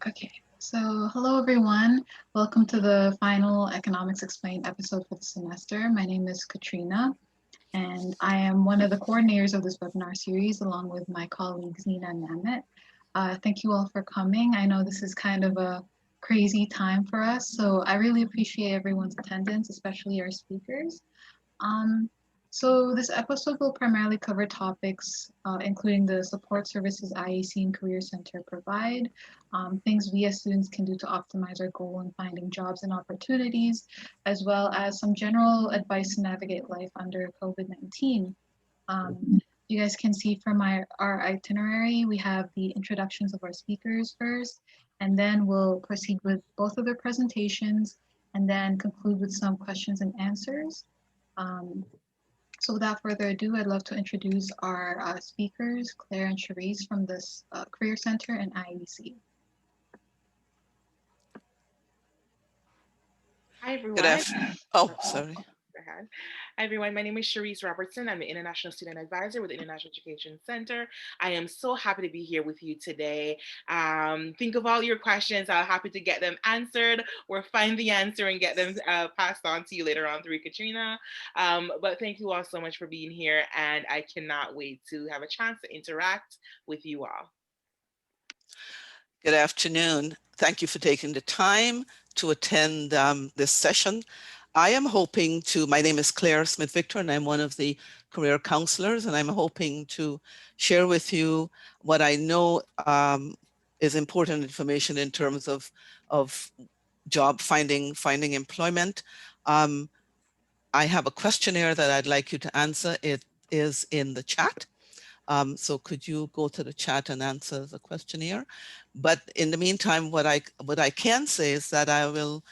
Okay, so hello everyone. Welcome to the final Economics Explained episode for the semester. My name is Katrina, and I am one of the coordinators of this webinar series along with my colleagues Nina and Mehmet. Thank you all for coming. I know this is kind of a crazy time for us, so I really appreciate everyone's attendance, especially our speakers. Um, so this episode will primarily cover topics including the support services IAC and Career Center provide, things we as students can do to optimize our goal in finding jobs and opportunities, as well as some general advice to navigate life under COVID-19. You guys can see from our itinerary, we have the introductions of our speakers first, and then we'll proceed with both of their presentations, and then conclude with some questions and answers. Um, so without further ado, I'd love to introduce our speakers, Claire and Cherise from this Career Center and IEC. Hi Good everyone. afternoon. Oh, Oh, sorry. go ahead. Hi everyone. My name is Cherise Robertson. I'm the International Student Advisor with the International Education Center. I am so happy to be here with you today. Think of all your questions. I'm happy to get them answered or find the answer and get them passed on to you later on through Katrina. But thank you all so much for being here, and I cannot wait to have a chance to interact with you all. Good afternoon. Thank you for taking the time to attend this session. I am hoping to, my name is Claire Smith-Victor, and I'm one of the career counselors, and I'm hoping to share with you what I know is important information in terms of job finding employment. I have a questionnaire that I'd like you to answer. It is in the chat. So could you go to the chat and answer the questionnaire? But in the meantime, what I can say is that I will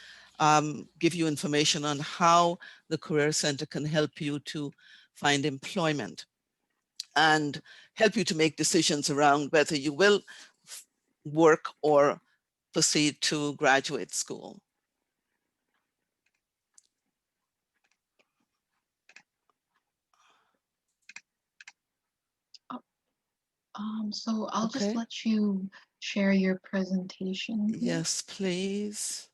give you information on how the Career Center can help you to find employment and help you to make decisions around whether you will work or proceed to graduate school. So I'll just Okay. let you share your presentation here. Yes, please.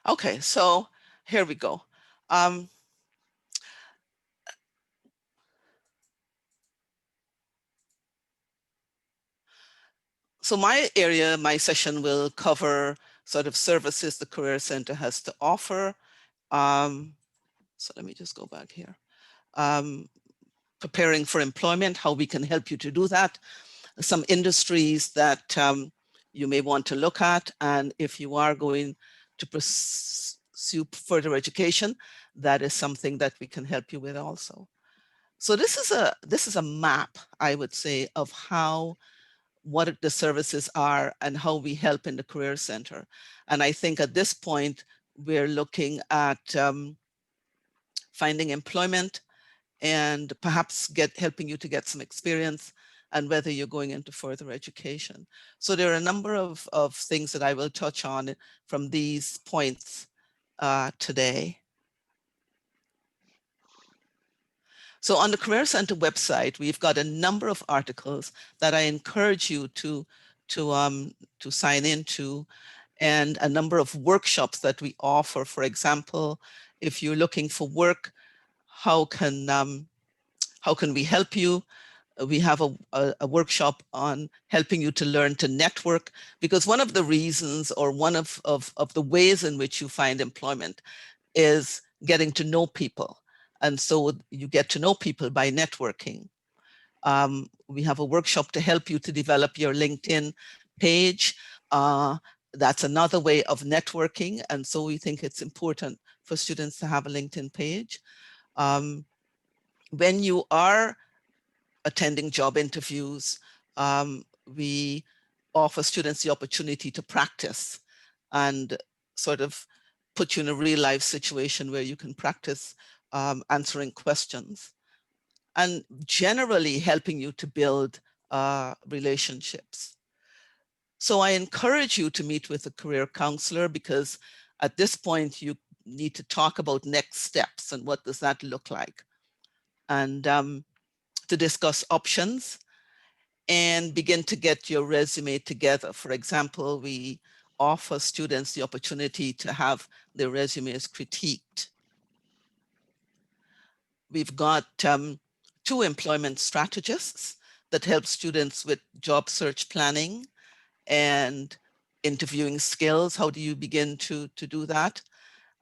Okay, so here we go. So my area, my session will cover sort of services the Career Center has to offer. So let me just go back here. Preparing for employment, how we can help you to do that. Some industries that you may want to look at. And if you are going to pursue further education, that is something that we can help you with also. So this is a map, I would say, of how what the services are and how we help in the Career Center. And I think at this point, we're looking at finding employment and perhaps helping you to get some experience and whether you're going into further education. So there are a number of things that I will touch on from these points today. So on the Career Center website, we've got a number of articles that I encourage you to sign into, and a number of workshops that we offer. For example, if you're looking for work, how can we help you? We have a workshop on helping you to learn to network, because one of the reasons or one of the ways in which you find employment is getting to know people. And so you get to know people by networking. We have a workshop to help you to develop your LinkedIn page. That's another way of networking. And so we think it's important for students to have a LinkedIn page. When you are attending job interviews, we offer students the opportunity to practice and sort of put you in a real life situation where you can practice answering questions, and generally helping you to build relationships. So I encourage you to meet with a career counselor, because at this point you need to talk about next steps and what does that look like, and to discuss options and begin to get your resume together. For example, we offer students the opportunity to have their resumes critiqued. We've got 2 employment strategists that help students with job search planning and interviewing skills. How do you begin to do that?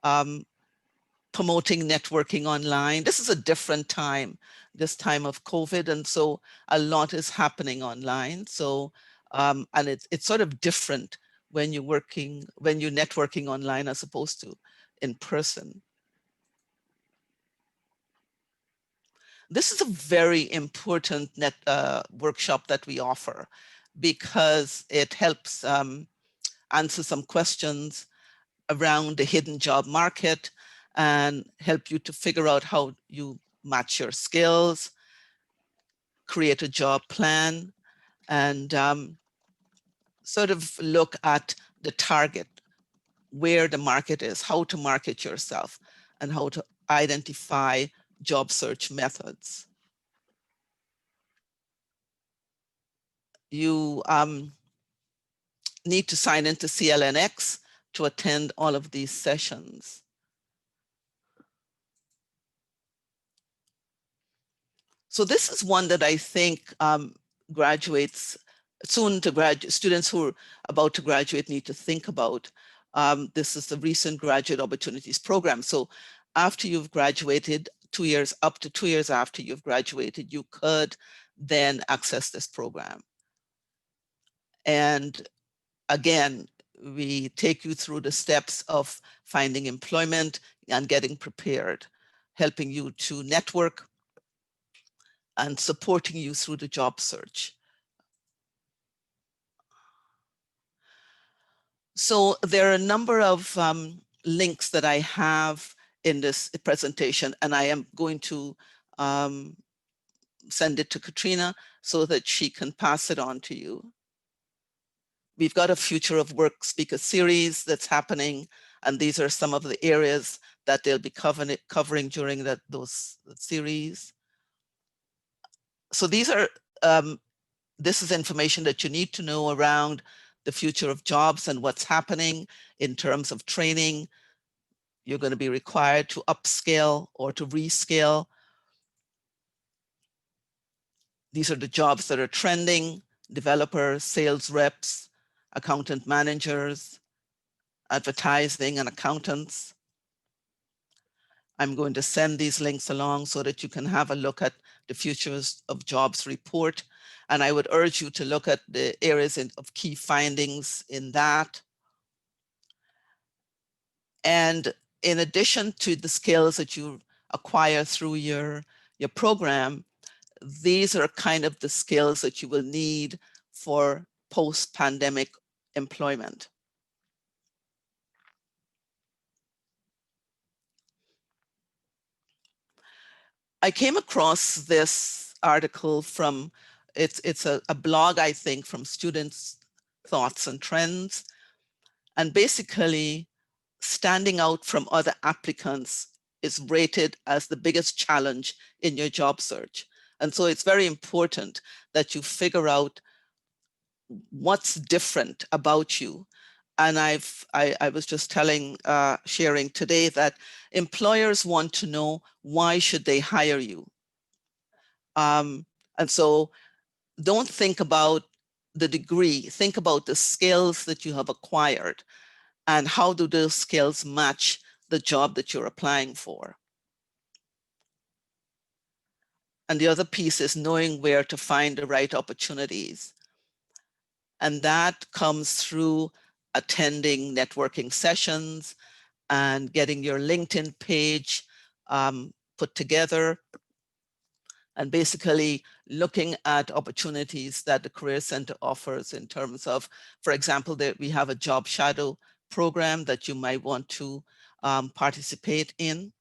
Promoting networking online. This is a different time, this time of COVID. And so a lot is happening online. So, and it's sort of different when you're networking online as opposed to in person. This is a very important workshop that we offer, because it helps answer some questions around the hidden job market and help you to figure out how you match your skills, create a job plan, and sort of look at the target, where the market is, how to market yourself, and how to identify job search methods. You need to sign into CLNX to attend all of these sessions. So this is one that I think graduates soon to graduate, students who are about to graduate need to think about. This is the recent graduate opportunities program. So after you've graduated, 2 years, up to 2 years after you've graduated, you could then access this program. And again, we take you through the steps of finding employment and getting prepared, helping you to network and supporting you through the job search. So there are a number of links that I have in this presentation, and I am going to send it to Katrina so that she can pass it on to you. We've got a Future of Work speaker series that's happening, and these are some of the areas that they'll be covering during those series. So these are, this is information that you need to know around the future of jobs and what's happening in terms of training. You're going to be required to upscale or to rescale. These are the jobs that are trending: developers, sales reps, accountant managers, advertising, and accountants. I'm going to send these links along so that you can have a look at the Futures of Jobs report. And I would urge you to look at the areas of key findings in that. And in addition to the skills that you acquire through your program, these are kind of the skills that you will need for post-pandemic employment. I came across this article from, it's a blog, I think, from Students' Thoughts and Trends. And basically, standing out from other applicants is rated as the biggest challenge in your job search. And so it's very important that you figure out what's different about you. And I was just sharing today that employers want to know, why should they hire you? And so don't think about the degree, think about the skills that you have acquired and how do those skills match the job that you're applying for. And the other piece is knowing where to find the right opportunities. And that comes through attending networking sessions and getting your LinkedIn page put together, and basically looking at opportunities that the Career Center offers in terms of, for example, we have a job shadow program that you might want to participate in.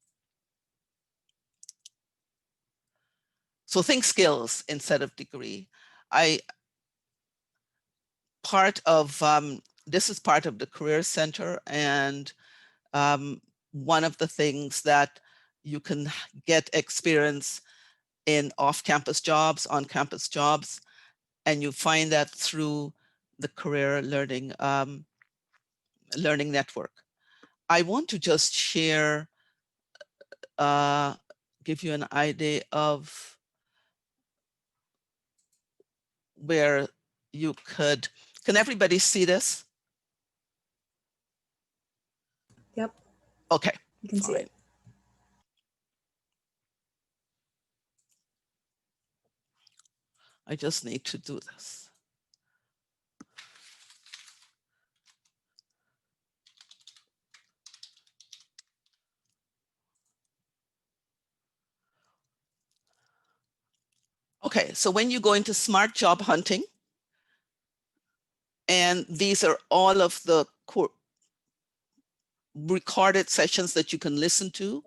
So think skills instead of degree. I part of this is part of the Career Center, and one of the things that you can get experience in off-campus jobs, on-campus jobs, and you find that through the Career Learning Network. I want to just share, uh, give you an idea of where you could, can everybody see this? Yep, Okay, you can see fine. it. I just need to do this. Okay, so when you go into Smart Job Hunting, and these are all of the recorded sessions that you can listen to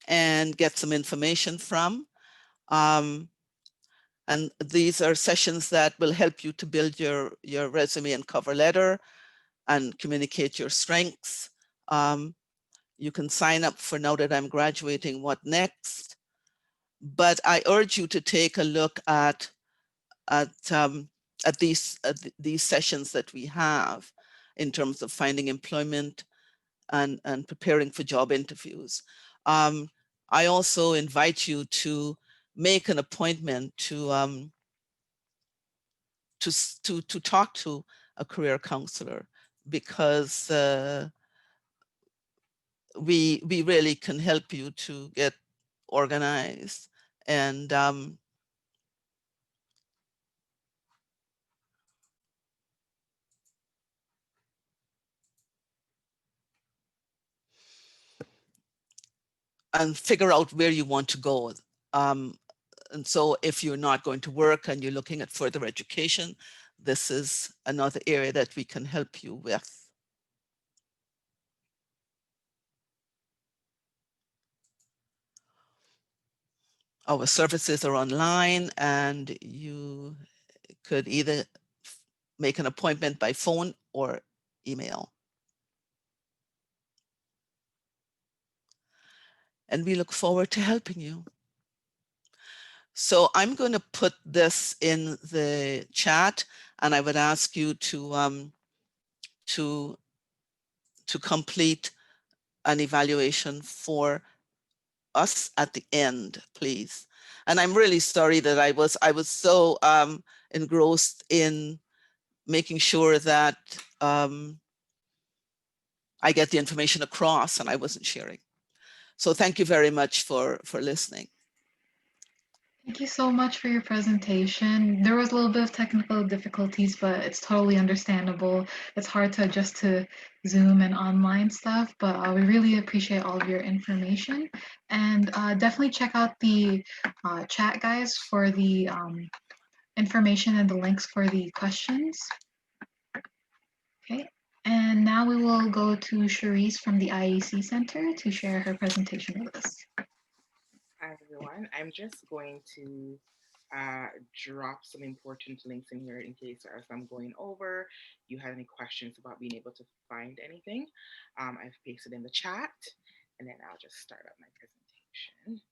and get some information from. And these are sessions that will help you to build your resume and cover letter and communicate your strengths. You can sign up for Now That I'm Graduating, What Next? But I urge you to take a look at these sessions that we have in terms of finding employment and preparing for job interviews. I also invite you to make an appointment to talk to a career counselor, because we really can help you to get organized and figure out where you want to go. And so if you're not going to work and you're looking at further education, this is another area that we can help you with. Our services are online, and you could either make an appointment by phone or email. And we look forward to helping you. So I'm going to put this in the chat, and I would ask you to complete an evaluation for us at the end, please. And I'm really sorry that I was so engrossed in making sure that I get the information across, and I wasn't sharing. So thank you very much for listening. Thank you so much for your presentation. There was a little bit of technical difficulties, but it's totally understandable. It's hard to adjust to Zoom and online stuff, but we really appreciate all of your information. And definitely check out the chat, guys, for the information and the links for the questions. Okay, and now we will go to Cherise from the IEC Center to share her presentation with us. Hi, everyone. I'm just going to drop some important links in here in case as I'm going over, you had any questions about being able to find anything. I've pasted in the chat, and then I'll just start up my presentation.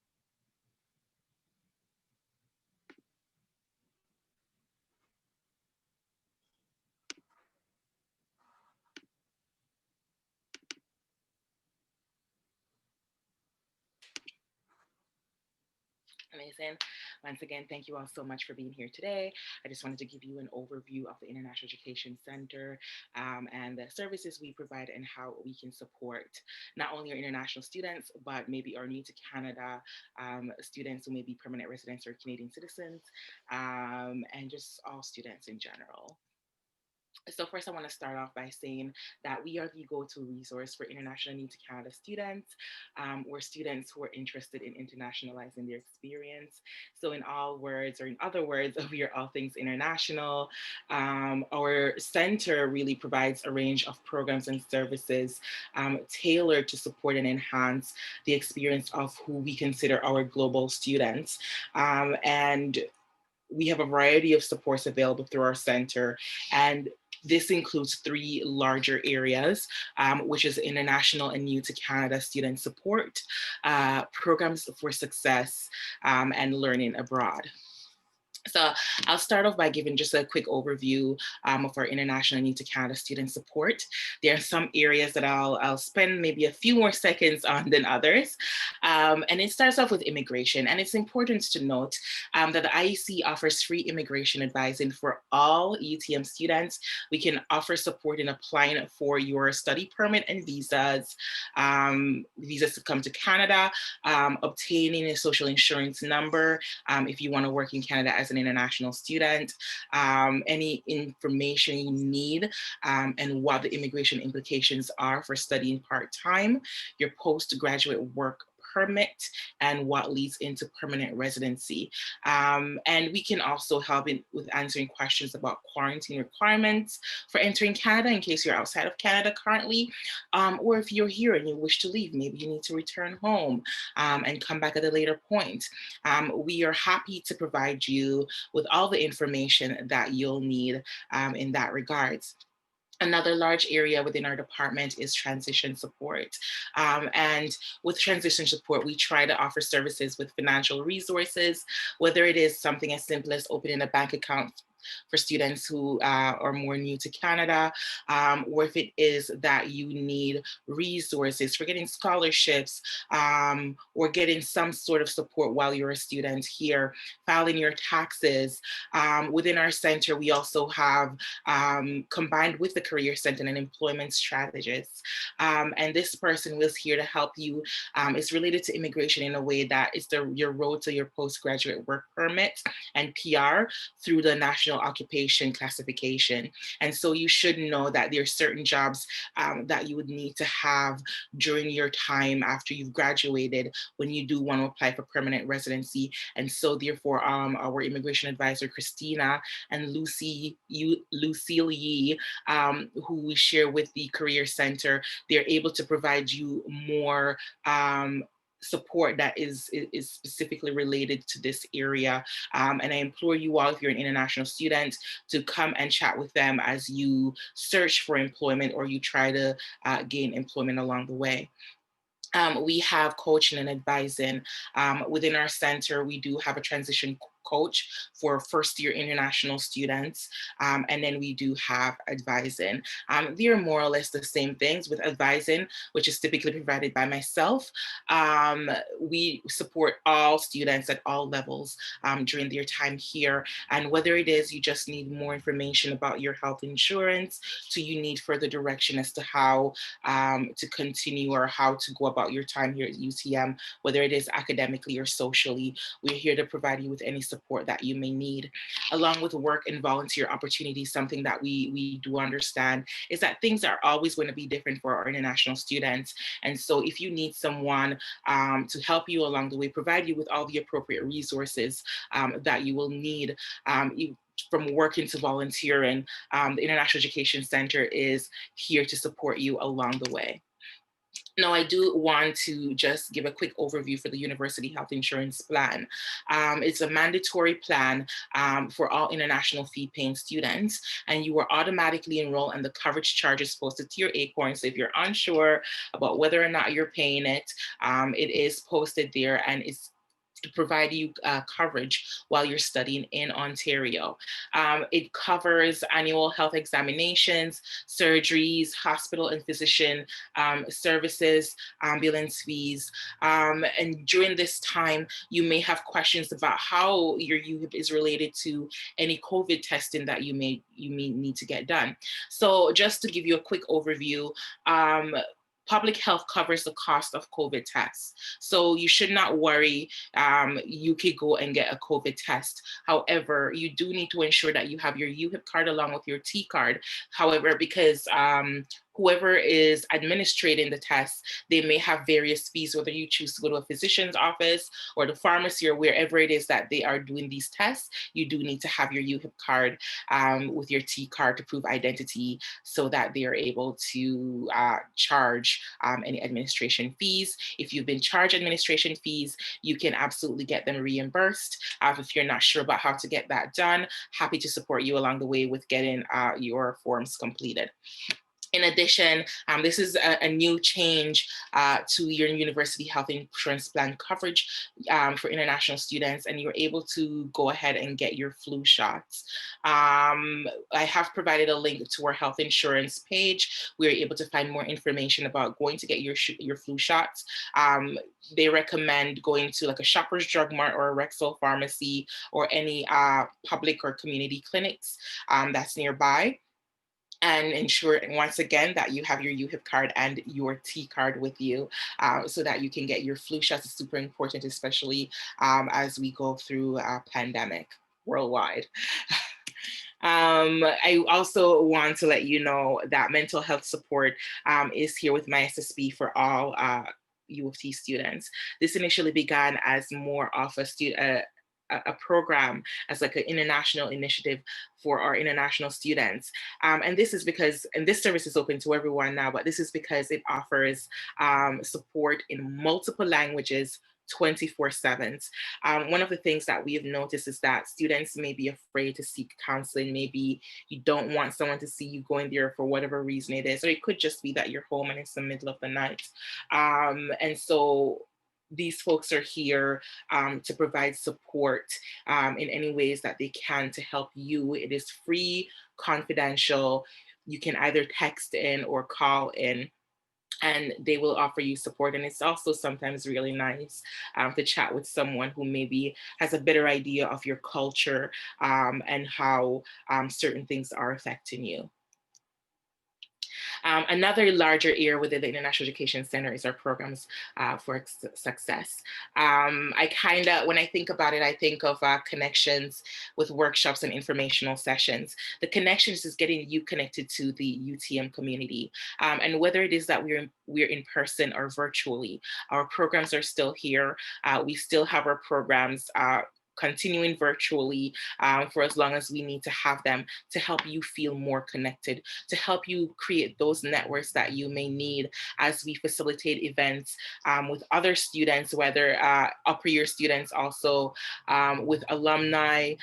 Amazing. Once again, thank you all so much for being here today. I just wanted to give you an overview of the International Education Center and the services we provide and how we can support not only our international students, but maybe our new to Canada students who may be permanent residents or Canadian citizens, and just all students in general. So first, I want to start off by saying that we are the go-to resource for international new to Canada students. We're students who are interested in internationalizing their experience. So in all words, or in other words, we are all things international. Our center really provides a range of programs and services tailored to support and enhance the experience of who we consider our global students. And we have a variety of supports available through our center, and this includes three larger areas, which is international and new to Canada student support, programs for success, and learning abroad. So I'll start off by giving just a quick overview of our international and new to Canada student support. There are some areas that I'll spend maybe a few more seconds on than others. And it starts off with immigration. And it's important to note that the IEC offers free immigration advising for all UTM students. We can offer support in applying for your study permit and visas, visas to come to Canada, obtaining a social insurance number if you want to work in Canada as an international student, any information you need, and what the immigration implications are for studying part-time, your postgraduate work permit, and what leads into permanent residency. And we can also help with answering questions about quarantine requirements for entering Canada in case you're outside of Canada currently, or if you're here and you wish to leave, maybe you need to return home and come back at a later point. We are happy to provide you with all the information that you'll need in that regards. Another large area within our department is transition support. And with transition support, we try to offer services with financial resources, whether it is something as simple as opening a bank account for students who are more new to Canada, or if it is that you need resources for getting scholarships or getting some sort of support while you're a student here, filing your taxes. Within our center, we also have, combined with the Career Center, an employment strategist. And this person was here to help you. It's related to immigration in a way that is your road to your postgraduate work permit and PR through the National Occupation Classification. And so you should know that there are certain jobs that you would need to have during your time after you've graduated when you do want to apply for permanent residency. And so therefore, our immigration advisor, Christina, and Lucille Yee, who we share with the Career Center, they're able to provide you more support that is specifically related to this area. And I implore you all, if you're an international student, to come and chat with them as you search for employment or you try to gain employment along the way. We have coaching and advising. Within our center, we do have a transition coach for first-year international students, and then we do have advising. They're more or less the same things. With advising, which is typically provided by myself, we support all students at all levels during their time here. And whether it is you just need more information about your health insurance, to you need further direction as to how to continue or how to go about your time here at UTM, whether it is academically or socially, we're here to provide you with any support that you may need. Along with work and volunteer opportunities, something that we do understand is that things are always going to be different for our international students. And so if you need someone to help you along the way, provide you with all the appropriate resources that you will need, from working to volunteering, the International Education Center is here to support you along the way. Now, I do want to just give a quick overview for the University Health Insurance Plan. It's a mandatory plan for all international fee-paying students, and you are automatically enrolled and the coverage charge is posted to your ACORN. So if you're unsure about whether or not you're paying it, it is posted there and it's to provide you coverage while you're studying in Ontario. It covers annual health examinations, surgeries, hospital and physician services, ambulance fees. And during this time, you may have questions about how your UHIP is related to any COVID testing that you may need to get done. So just to give you a quick overview, public health covers the cost of COVID tests. So you should not worry. You could go and get a COVID test. However, you do need to ensure that you have your UHIP card along with your T card. However, because whoever is administrating the tests, they may have various fees, whether you choose to go to a physician's office or the pharmacy or wherever it is that they are doing these tests. You do need to have your UHIP card with your T card to prove identity so that they are able to charge any administration fees. If you've been charged administration fees, you can absolutely get them reimbursed. If you're not sure about how to get that done, happy to support you along the way with getting your forms completed. In addition, this is a new change to your university health insurance plan coverage for international students, and you're able to go ahead and get your flu shots. I have provided a link to our health insurance page where you're able to find more information about going to get your flu shots. They recommend going to like a Shoppers Drug Mart or a Rexall pharmacy or any public or community clinics that's nearby, and ensure once again that you have your UHIP card and your T card with you so that you can get your flu shots. Is super important, especially as we go through a pandemic worldwide. I also want to let you know that mental health support is here with my SSP for all U of T students. This initially began as more of a program, as like an international initiative for our international students. And this is because, and this service is open to everyone now, but this is because it offers support in multiple languages 24/7. One of the things that we have noticed is that students may be afraid to seek counseling. Maybe you don't want someone to see you going there for whatever reason it is, or it could just be that you're home and it's the middle of the night. And so these folks are here to provide support in any ways that they can to help you. It is free, confidential. You can either text in or call in, and they will offer you support. And it's also sometimes really nice to chat with someone who maybe has a better idea of your culture and how certain things are affecting you. Another larger area within the International Education Center is our programs for success. When I think about it, I think of connections with workshops and informational sessions. The connections is getting you connected to the UTM community. And whether it is that we're in person or virtually, our programs are still here. We still have our programs continuing virtually for as long as we need to have them to help you feel more connected, to help you create those networks that you may need as we facilitate events with other students, whether upper year students, also with alumni,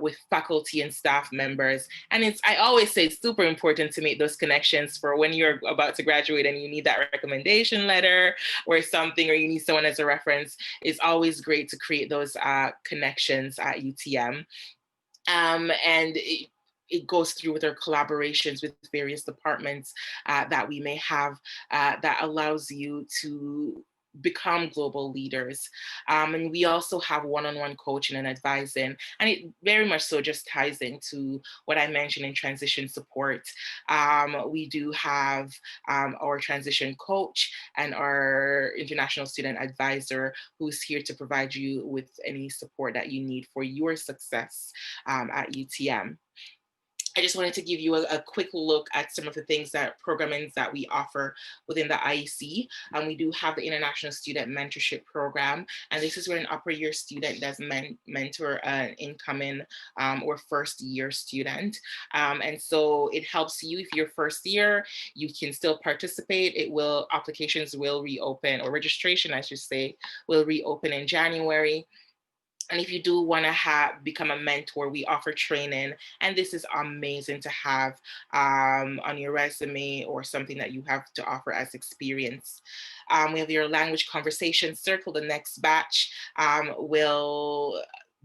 with faculty and staff members. And I always say it's super important to make those connections for when you're about to graduate and you need that recommendation letter or something, or you need someone as a reference. It's always great to create those connections at UTM. And it goes through with our collaborations with various departments that we may have that allows you to become global leaders. And we also have one-on-one coaching and advising, and it very much so just ties into what I mentioned in transition support. We do have our transition coach and our international student advisor who's here to provide you with any support that you need for your success at UTM. I just wanted to give you a quick look at some of the things programmings that we offer within the IEC. We do have the International Student Mentorship Program, and this is where an upper year student does mentor an incoming or first year student. And so it helps you if you're first year, you can still participate. Applications will reopen, or registration, I should say, will reopen in January. And if you do want to become a mentor, we offer training, and this is amazing to have on your resume or something that you have to offer as experience. We have your language conversation circle. The next batch will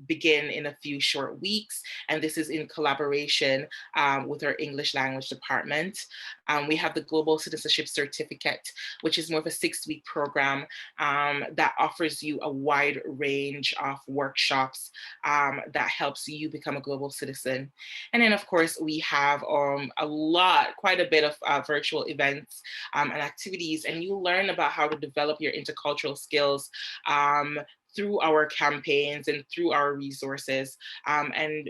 begin in a few short weeks, and this is in collaboration with our English language department. We have the Global Citizenship Certificate, which is more of a 6-week program that offers you a wide range of workshops that helps you become a global citizen. And then of course we have quite a bit of virtual events and activities, and you learn about how to develop your intercultural skills through our campaigns and through our resources. And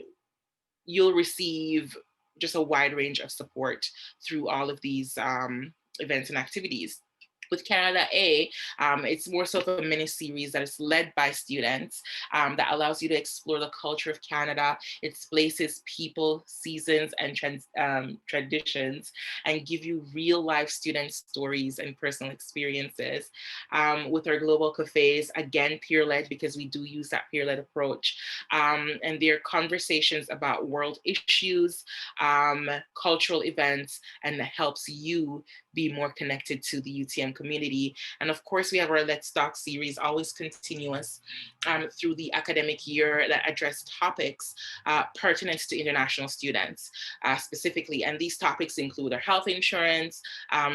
you'll receive just a wide range of support through all of these events and activities. With Canada A, it's more so of a mini series that is led by students that allows you to explore the culture of Canada, its places, people, seasons, and traditions, and give you real life student stories and personal experiences. With our global cafes, again, peer led, because we do use that peer led approach. And they're conversations about world issues, cultural events, and helps you be more connected to the UTM community. And of course, we have our Let's Talk series, always continuous through the academic year, that address topics pertinent to international students specifically. And these topics include our health insurance,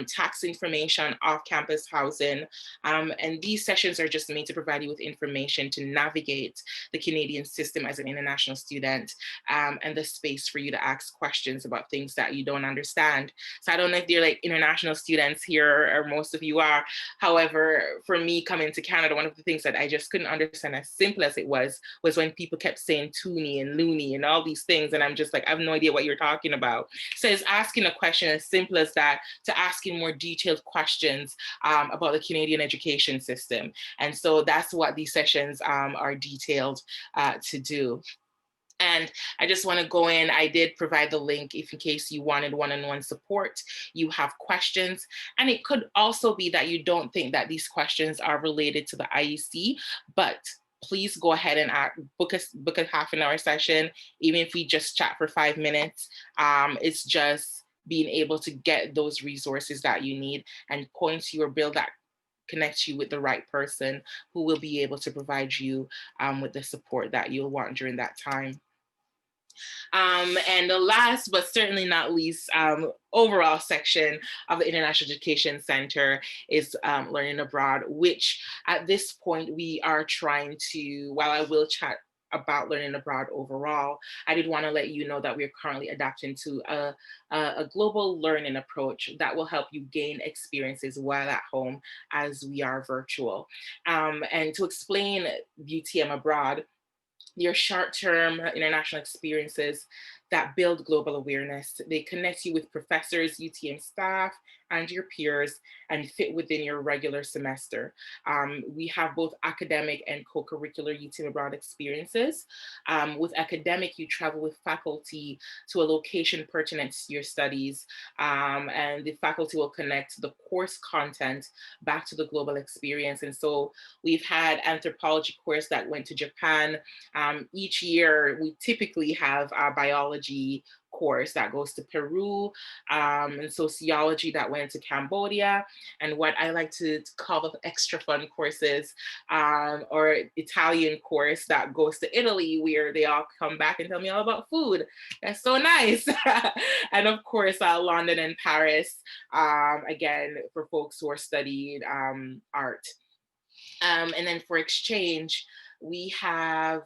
tax information, off-campus housing. And these sessions are just made to provide you with information to navigate the Canadian system as an international student, and the space for you to ask questions about things that you don't understand. So I don't know if they're like international students here, or most of you are. However, for me coming to Canada, one of the things that I just couldn't understand, as simple as it was when people kept saying toonie and loony and all these things. And I'm just like, I have no idea what you're talking about. So it's asking a question as simple as that to asking more detailed questions about the Canadian education system. And so that's what these sessions are detailed to do. And I just want to go in. I did provide the link if in case you wanted one-on-one support, you have questions. And it could also be that you don't think that these questions are related to the IEC, but please go ahead and book a half an hour session, even if we just chat for 5 minutes. It's just being able to get those resources that you need and point you or build that connect you with the right person who will be able to provide you with the support that you'll want during that time. And the last, but certainly not least, overall section of the International Education Center is Learning Abroad, which at this point we are trying to, while I will chat about learning abroad overall, I did want to let you know that we're currently adapting to a global learning approach that will help you gain experiences while at home as we are virtual. And to explain UTM Abroad, your short-term international experiences that build global awareness. They connect you with professors, UTM staff, and your peers, and fit within your regular semester. We have both academic and co-curricular UTM Abroad experiences. With academic, you travel with faculty to a location pertinent to your studies, and the faculty will connect the course content back to the global experience. And so we've had anthropology course that went to Japan. Each year, we typically have our biology course that goes to Peru, and sociology that went to Cambodia, and what I like to call the extra fun courses, or Italian course that goes to Italy, where they all come back and tell me all about food. That's so nice. And of course, London and Paris, again, for folks who are studied art. And then for exchange, we have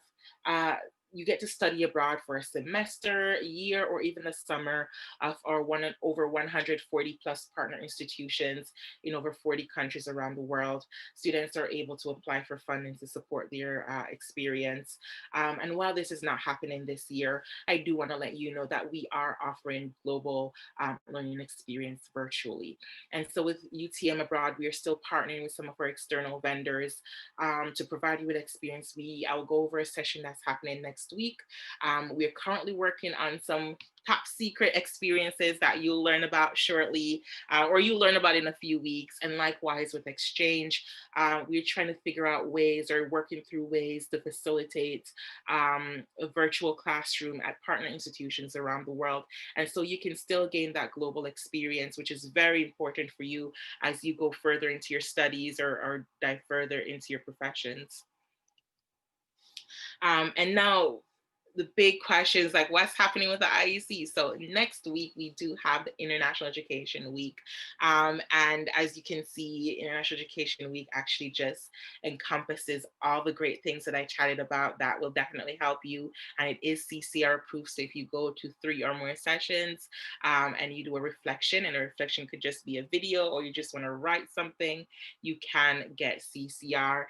you get to study abroad for a semester, a year, or even the summer of our over 140 plus partner institutions in over 40 countries around the world. Students are able to apply for funding to support their experience. And while this is not happening this year, I do want to let you know that we are offering global learning experience virtually. And so with UTM Abroad, we are still partnering with some of our external vendors to provide you with experience. I'll go over a session that's happening next week. We are currently working on some top secret experiences that you'll learn about shortly, or you'll learn about in a few weeks. And likewise with exchange, we're trying to figure out ways, or working through ways to facilitate a virtual classroom at partner institutions around the world. And so you can still gain that global experience, which is very important for you as you go further into your studies, or dive further into your professions. And now the big question is like, what's happening with the IEC? So next week, we do have the International Education Week. And as you can see, International Education Week actually just encompasses all the great things that I chatted about that will definitely help you. And it is CCR approved. So if you go to 3 or more sessions and you do a reflection, and a reflection could just be a video, or you just want to write something, you can get CCR.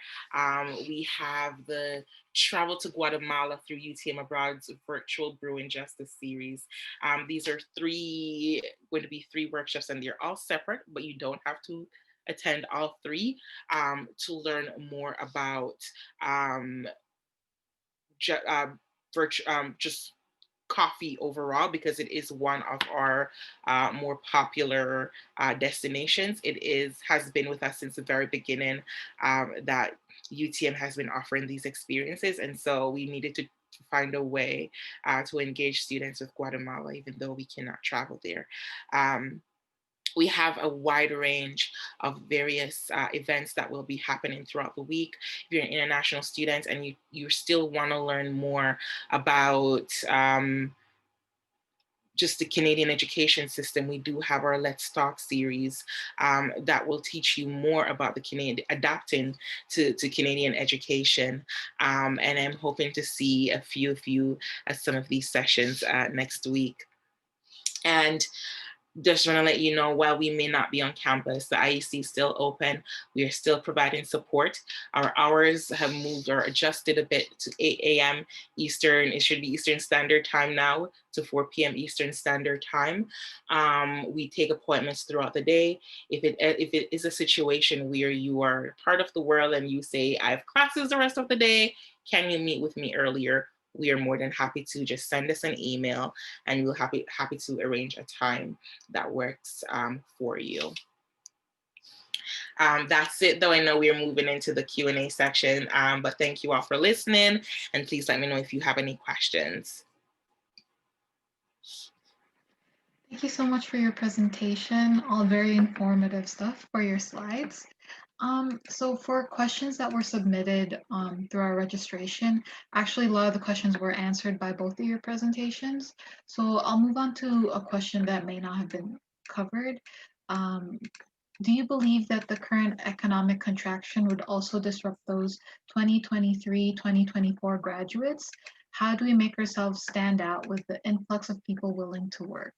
We have the travel to Guatemala through UTM Abroad Abroad's virtual Brewing Justice series. These are going to be three workshops, and they're all separate, but you don't have to attend all three to learn more about just coffee overall, because it is one of our more popular destinations. Has been with us since the very beginning that UTM has been offering these experiences, and so we needed to find a way to engage students with Guatemala, even though we cannot travel there. We have a wide range of various events that will be happening throughout the week. If you're an international student and you still want to learn more about just the Canadian education system, we do have our Let's Talk series that will teach you more about the Canadian adapting to Canadian education. And I'm hoping to see a few of you at some of these sessions next week. And just want to let you know, while we may not be on campus, the IEC is still open. We are still providing support. Our hours have moved or adjusted a bit to 8 a.m. Eastern. It should be Eastern Standard Time now to 4 p.m. Eastern Standard Time. We take appointments throughout the day. If it is a situation where you are part of the world and you say, I have classes the rest of the day, can you meet with me earlier? We are more than happy to just send us an email, and we'll happy to arrange a time that works for you. That's it, though. I know we are moving into the Q&A section, but thank you all for listening, and please let me know if you have any questions. Thank you so much for your presentation. All very informative stuff for your slides. So for questions that were submitted through our registration, actually a lot of the questions were answered by both of your presentations. So I'll move on to a question that may not have been covered. Do you believe that the current economic contraction would also disrupt those 2023, 2024 graduates? How do we make ourselves stand out with the influx of people willing to work?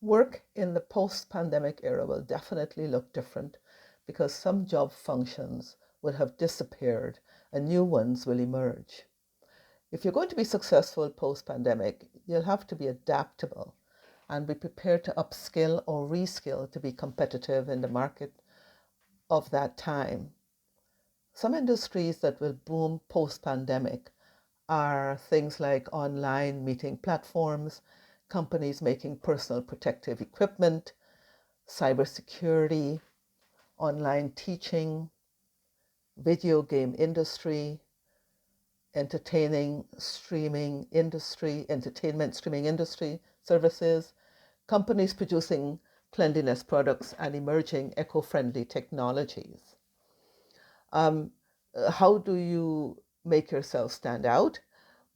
Work in the post-pandemic era will definitely look different because some job functions will have disappeared and new ones will emerge. If you're going to be successful post-pandemic, you'll have to be adaptable and be prepared to upskill or reskill to be competitive in the market of that time. Some industries that will boom post-pandemic are things like online meeting platforms, companies making personal protective equipment, cybersecurity, online teaching, video game industry, entertainment streaming industry services, companies producing cleanliness products, and emerging eco-friendly technologies. How do you make yourself stand out?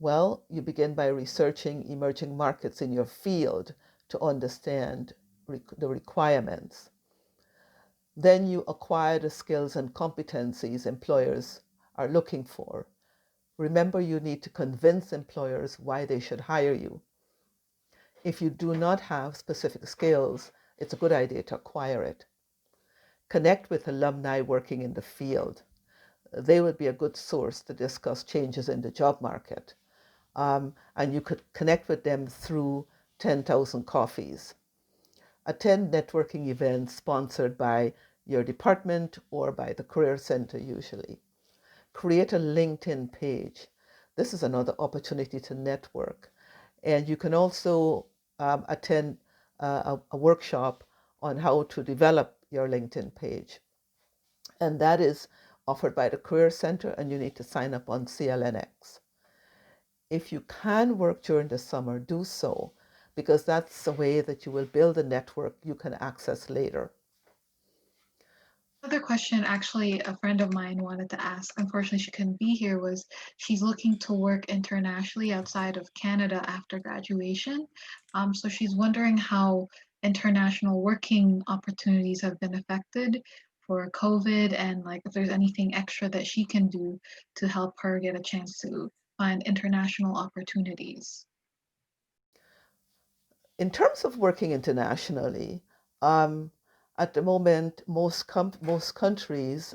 Well, you begin by researching emerging markets in your field to understand the requirements. Then you acquire the skills and competencies employers are looking for. Remember, you need to convince employers why they should hire you. If you do not have specific skills, it's a good idea to acquire it. Connect with alumni working in the field. They would be a good source to discuss changes in the job market. And you could connect with them through 10,000 coffees. Attend networking events sponsored by your department or by the Career Center usually. Create a LinkedIn page. This is another opportunity to network. And you can also attend a workshop on how to develop your LinkedIn page. And that is offered by the Career Center, and you need to sign up on CLNX. If you can work during the summer, do so, because that's a way that you will build a network you can access later. Another question, actually, a friend of mine wanted to ask, unfortunately she couldn't be here, was she's looking to work internationally outside of Canada after graduation. So she's wondering how international working opportunities have been affected for COVID, and like if there's anything extra that she can do to help her get a chance to find international opportunities. In terms of working internationally, at the moment, most countries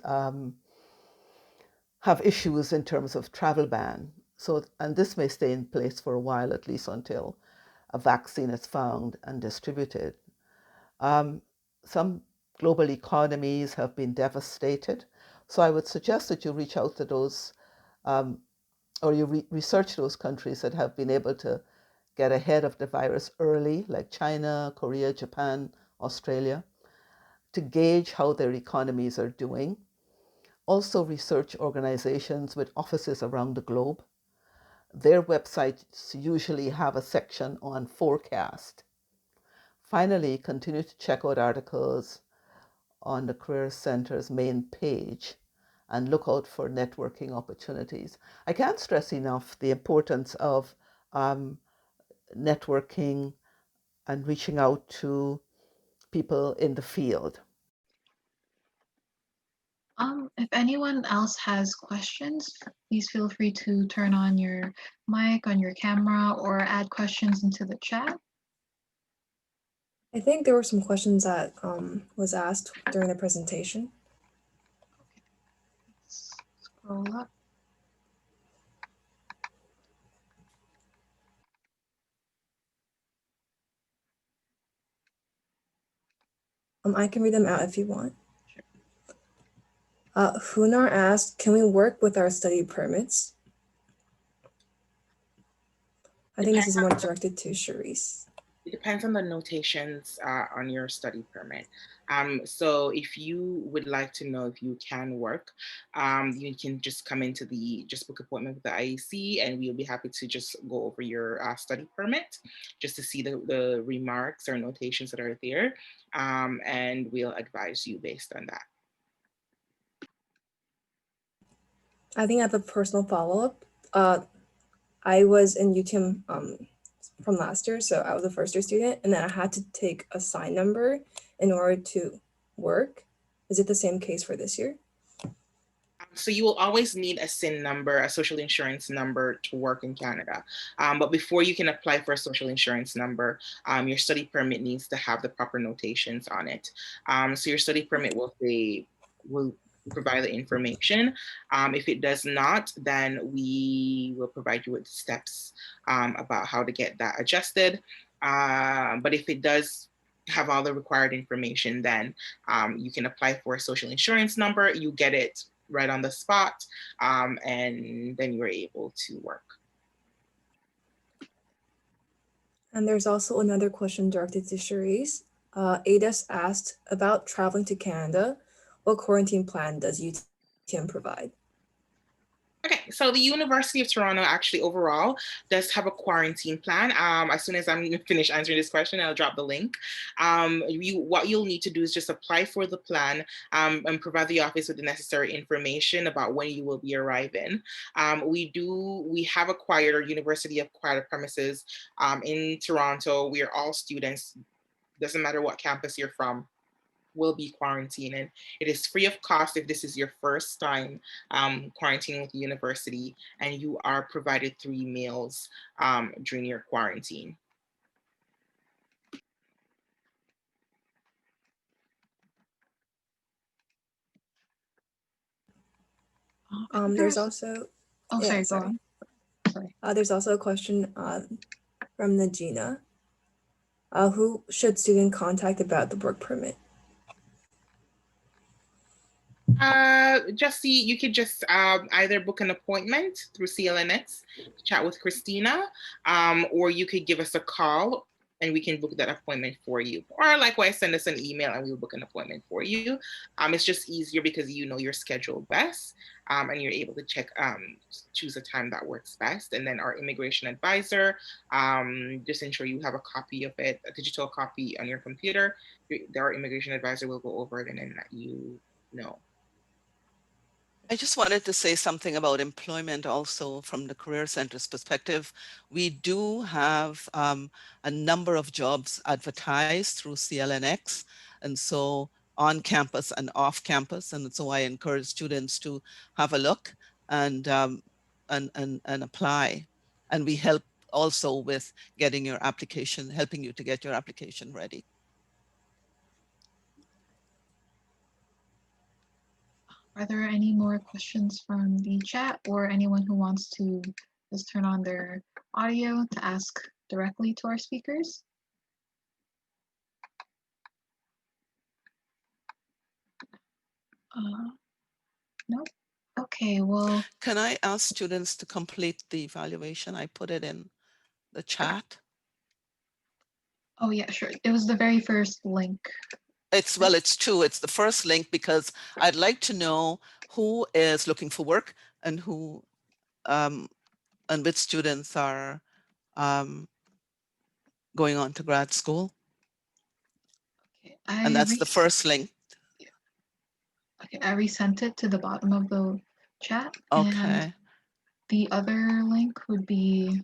have issues in terms of travel ban. So, and this may stay in place for a while, at least until a vaccine is found and distributed. Um, some global economies have been devastated. So I would suggest that you reach out to those um, or you research those countries that have been able to get ahead of the virus early, like China, Korea, Japan, Australia, to gauge how their economies are doing. Also, research organizations with offices around the globe. Their websites usually have a section on forecast. Finally, continue to check out articles on the Career Center's main page and look out for networking opportunities. I can't stress enough the importance of um, networking and reaching out to people in the field. If anyone else has questions, please feel free to turn on your mic, on your camera, or add questions into the chat. I think there were some questions that was asked during the presentation. Let's scroll up. I can read them out if you want. Hunar asked, can we work with our study permits? I think this is more directed to Charisse. It depends on the notations on your study permit. So if you would like to know if you can work, you can just come into just book appointment with the IEC, and we'll be happy to just go over your study permit just to see the remarks or notations that are there, and we'll advise you based on that. I think I have a personal follow-up. I was in UTM from last year, so I was a first year student, and then I had to take a sign number in order to work. Is it the same case for this year? So you will always need a SIN number, a social insurance number, to work in Canada. But before you can apply for a social insurance number, your study permit needs to have the proper notations on it. So your study permit will provide the information. If it does not, then we will provide you with steps about how to get that adjusted. But if it does have all the required information, then you can apply for a social insurance number. You get it right on the spot, and then you were able to work. And there's also another question directed to Charisse. Ada's asked about traveling to Canada. What quarantine plan does UTM provide? Okay, so the University of Toronto actually overall does have a quarantine plan. As soon as I'm finished answering this question, I'll drop the link. What you'll need to do is just apply for the plan and provide the office with the necessary information about when you will be arriving. We have acquired, or University acquired, premises in Toronto. We are all students, doesn't matter what campus you're from, will be quarantining. It is free of cost if this is your first time quarantining with the university, and you are provided 3 meals during your quarantine. There's also sorry, go on. Sorry. There's also a question from Najina. Who should student contact about the work permit? You could just either book an appointment through CLNX, chat with Christina, or you could give us a call and we can book that appointment for you. Or likewise, send us an email and we'll book an appointment for you. It's just easier because you know your schedule best, and you're able to choose a time that works best. And then our immigration advisor, just ensure you have a copy of it, a digital copy on your computer. Our immigration advisor will go over it and then let you know. I just wanted to say something about employment also from the Career Center's perspective. We do have a number of jobs advertised through CLNX, and so on campus and off campus. And so I encourage students to have a look and apply. And we help also with getting your application, helping you to get your application ready. All Are there any more questions from the chat or anyone who wants to just turn on their audio to ask directly to our speakers? No? Okay, well, Can I ask students to complete the evaluation? I put it in the chat. oh yeah, sure. It was the very first link. Well, it's two. It's the first link because I'd like to know who is looking for work and who and which students are going on to grad school. Okay, And that's the first link. okay, I resent it to the bottom of the chat. And Okay. the other link would be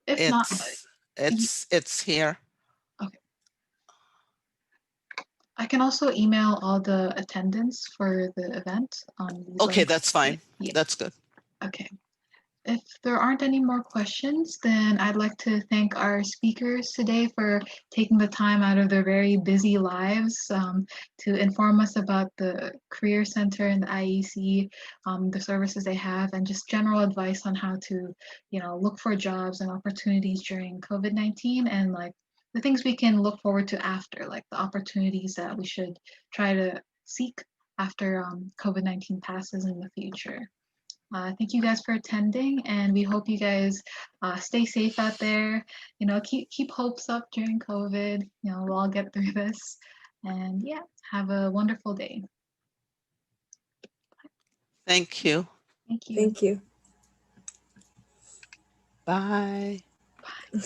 if not, It's here. okay. I can also email all the attendance for the event on these Okay, links. that's fine. Yeah. That's good. Okay. If there aren't any more questions, then I'd like to thank our speakers today for taking the time out of their very busy lives to inform us about the Career Center and the IEC, the services they have, and just general advice on how to, look for jobs and opportunities during COVID-19 and like the things we can look forward to after, like the opportunities that we should try to seek after COVID-19 passes in the future. Thank you guys for attending, and we hope you guys stay safe out there. Keep hopes up during COVID. We'll all get through this, and yeah, have a wonderful day. Thank you. Thank you. Thank you. Bye. Bye.